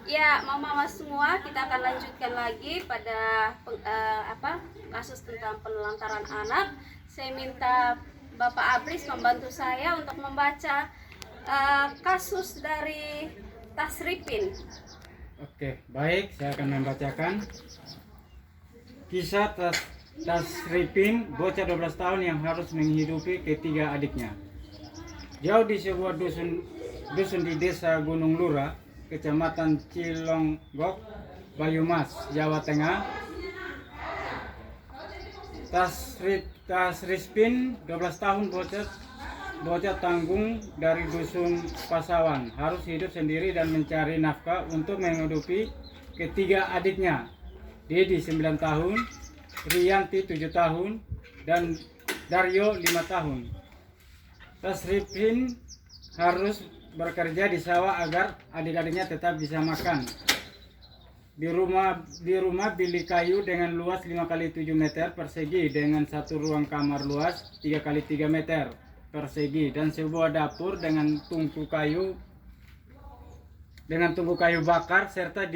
Ya, mama semua, kita akan lanjutkan lagi pada kasus tentang penelantaran anak. Saya minta Bapak Abris membantu saya untuk membaca kasus dari Tasripin. Oke, baik, saya akan membacakan kisah Tasripin, bocah 12 tahun yang harus menghidupi ketiga adiknya. Jauh di sebuah dusun di desa Gunung Lura, kecamatan Cilonggok, Banyumas, Jawa Tengah, Tasripin 12 tahun bocah tanggung dari dusun Pasawan harus hidup sendiri dan mencari nafkah untuk menghidupi ketiga adiknya, Dedi 9 tahun, Rianti 7 tahun, dan Daryo 5 tahun. Tasripin harus bekerja di sawah agar adik-adiknya tetap bisa makan. Di rumah bilik kayu dengan luas 5 kali 7 meter persegi dengan satu ruang kamar luas 3 kali 3 meter persegi dan sebuah dapur dengan tungku kayu bakar serta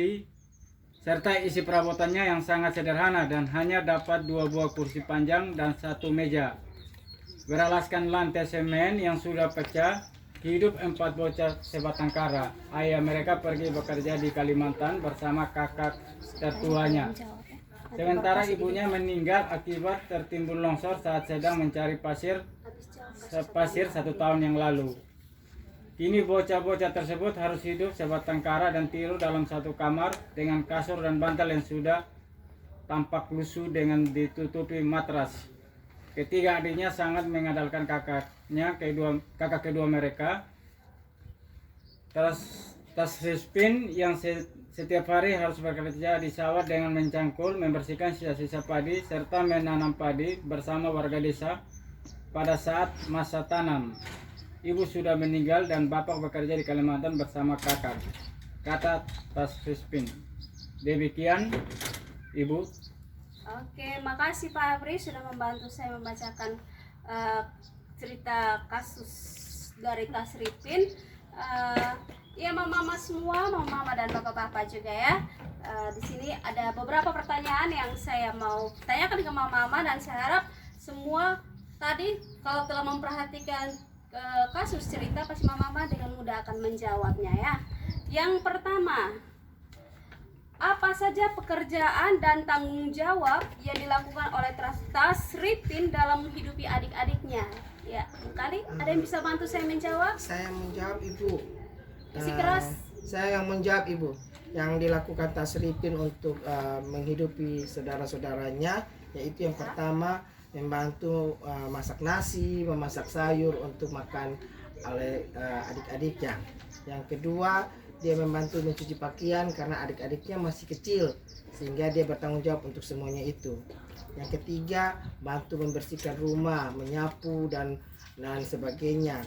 isi perabotannya yang sangat sederhana dan hanya dapat 2 buah kursi panjang dan 1 meja. Beralaskan lantai semen yang sudah pecah, hidup 4 bocah sebatang kara. Ayah mereka pergi bekerja di Kalimantan bersama kakak tertuanya. Sementara ibunya meninggal akibat tertimbun longsor saat sedang mencari pasir 1 tahun yang lalu. Kini bocah-bocah tersebut harus hidup sebatang kara dan tidur dalam satu kamar dengan kasur dan bantal yang sudah tampak lusuh dengan ditutupi matras. Ketiga adiknya sangat mengandalkan kakak kedua mereka. Tasripin yang setiap hari harus bekerja di sawah dengan mencangkul, membersihkan sisa-sisa padi, serta menanam padi bersama warga desa pada saat masa tanam. Ibu sudah meninggal dan bapak bekerja di Kalimantan bersama kakak, kata Tasripin. Demikian, Ibu. Oke, makasih Pak Abris sudah membantu saya membacakan cerita kasus dari Tasripin. Ya, mama semua, mama dan bapak-bapak juga ya. Di sini ada beberapa pertanyaan yang saya mau tanyakan ke mama dan saya harap semua tadi kalau telah memperhatikan kasus cerita pasti mama dengan mudah akan menjawabnya ya. Yang pertama, apa saja pekerjaan dan tanggung jawab yang dilakukan oleh Tasripin dalam menghidupi adik-adiknya? Ya, kali ada yang bisa bantu saya menjawab? Saya menjawab, Ibu. Isi keras. Saya yang menjawab, Ibu. Yang dilakukan Tasripin untuk menghidupi saudara-saudaranya, yaitu yang pertama membantu masak nasi, memasak sayur untuk makan oleh adik-adiknya. Yang kedua, dia membantu mencuci pakaian karena adik-adiknya masih kecil sehingga dia bertanggung jawab untuk semuanya itu. Yang ketiga, bantu membersihkan rumah, menyapu dan sebagainya.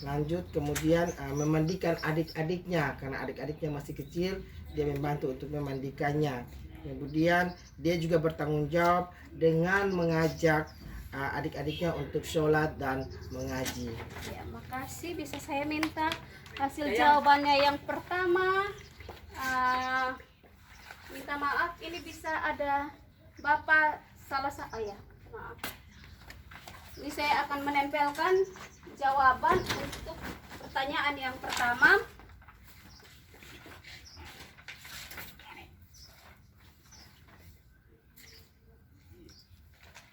Lanjut kemudian memandikan adik-adiknya karena adik-adiknya masih kecil, dia membantu untuk memandikannya. Kemudian dia juga bertanggung jawab dengan mengajak adik-adiknya untuk sholat dan mengaji. Ya, makasih. Bisa saya minta hasil jawabannya yang pertama? Minta maaf, ini bisa ada Bapak salah satu. Oh ya, maaf. Ini saya akan menempelkan jawaban untuk pertanyaan yang pertama.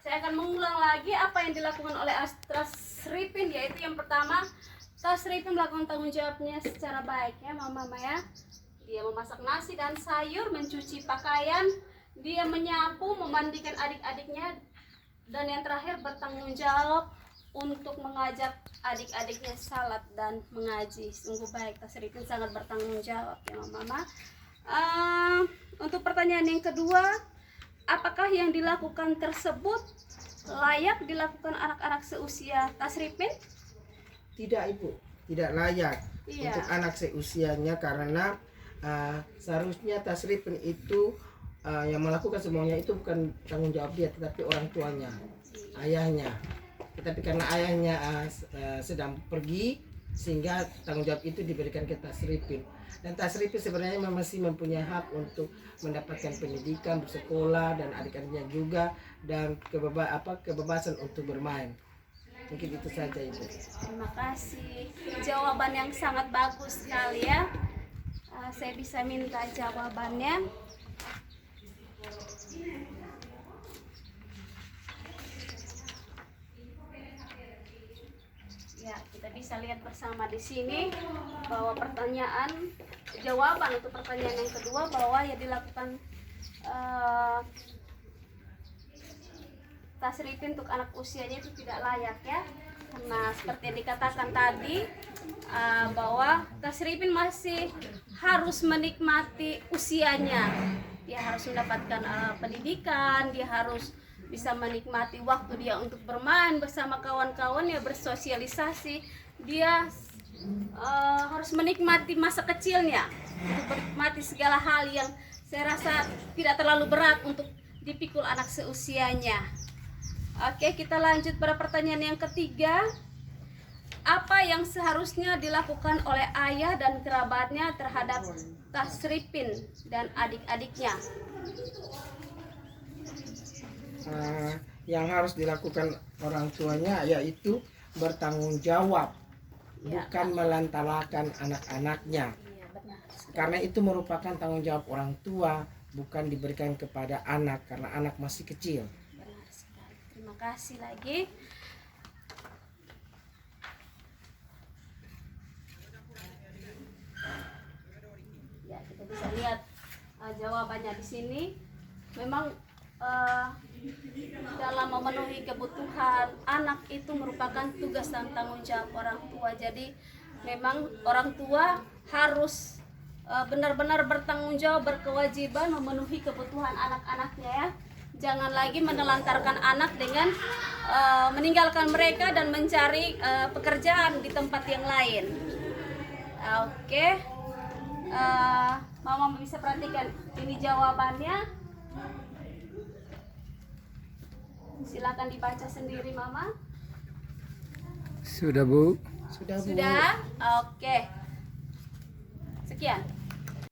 Saya akan mengulang lagi apa yang dilakukan oleh Tasripin, yaitu yang pertama, Tasripin melakukan tanggung jawabnya secara baik ya mama ya. Dia memasak nasi dan sayur, mencuci pakaian, dia menyapu, memandikan adik-adiknya, dan yang terakhir bertanggung jawab untuk mengajak adik-adiknya salat dan mengaji. Sungguh baik, Tasripin sangat bertanggung jawab ya mama. Untuk pertanyaan yang kedua, apakah yang dilakukan tersebut layak dilakukan anak-anak seusia Tasripin? Tidak, Ibu, tidak layak untuk anak seusianya karena seharusnya Tasripin itu yang melakukan semuanya itu bukan tanggung jawab dia tetapi orang tuanya, ayahnya. Tetapi karena ayahnya sedang pergi, sehingga tanggung jawab itu diberikan ke Tasripin. Dan Tasripin sebenarnya masih mempunyai hak untuk mendapatkan pendidikan, bersekolah, dan adik-adiknya juga, dan kebebasan untuk bermain. Mungkin itu saja Ibu. Terima kasih. Jawaban yang sangat bagus sekali ya. Saya bisa minta jawabannya. Ya, kita bisa lihat bersama di sini bahwa jawaban untuk pertanyaan yang kedua bahwa ya dilakukan tasrifin untuk anak usianya itu tidak layak ya, karena seperti yang dikatakan tadi bahwa tasrifin masih harus menikmati usianya, dia harus mendapatkan pendidikan, dia harus bisa menikmati waktu dia untuk bermain bersama kawan-kawan, ya bersosialisasi, dia harus menikmati masa kecilnya, untuk menikmati segala hal yang saya rasa tidak terlalu berat untuk dipikul anak seusianya. Oke, kita lanjut pada pertanyaan yang ketiga. Apa yang seharusnya dilakukan oleh ayah dan kerabatnya terhadap Tasripin dan adik-adiknya? Yang harus dilakukan orang tuanya yaitu bertanggung jawab, bukan melantalakan anak-anaknya. Karena itu merupakan tanggung jawab orang tua, bukan diberikan kepada anak karena anak masih kecil. Terima kasih lagi. Ya, kita bisa lihat jawabannya di sini. Memang dalam memenuhi kebutuhan anak itu merupakan tugas dan tanggung jawab orang tua. Jadi memang orang tua harus benar-benar bertanggung jawab, berkewajiban memenuhi kebutuhan anak-anaknya ya. Jangan lagi menelantarkan anak dengan meninggalkan mereka dan mencari pekerjaan di tempat yang lain. Oke. Mama bisa perhatikan ini jawabannya. Silakan dibaca sendiri Mama. Sudah Bu. Sudah Bu. Sudah? Oke. Sekian.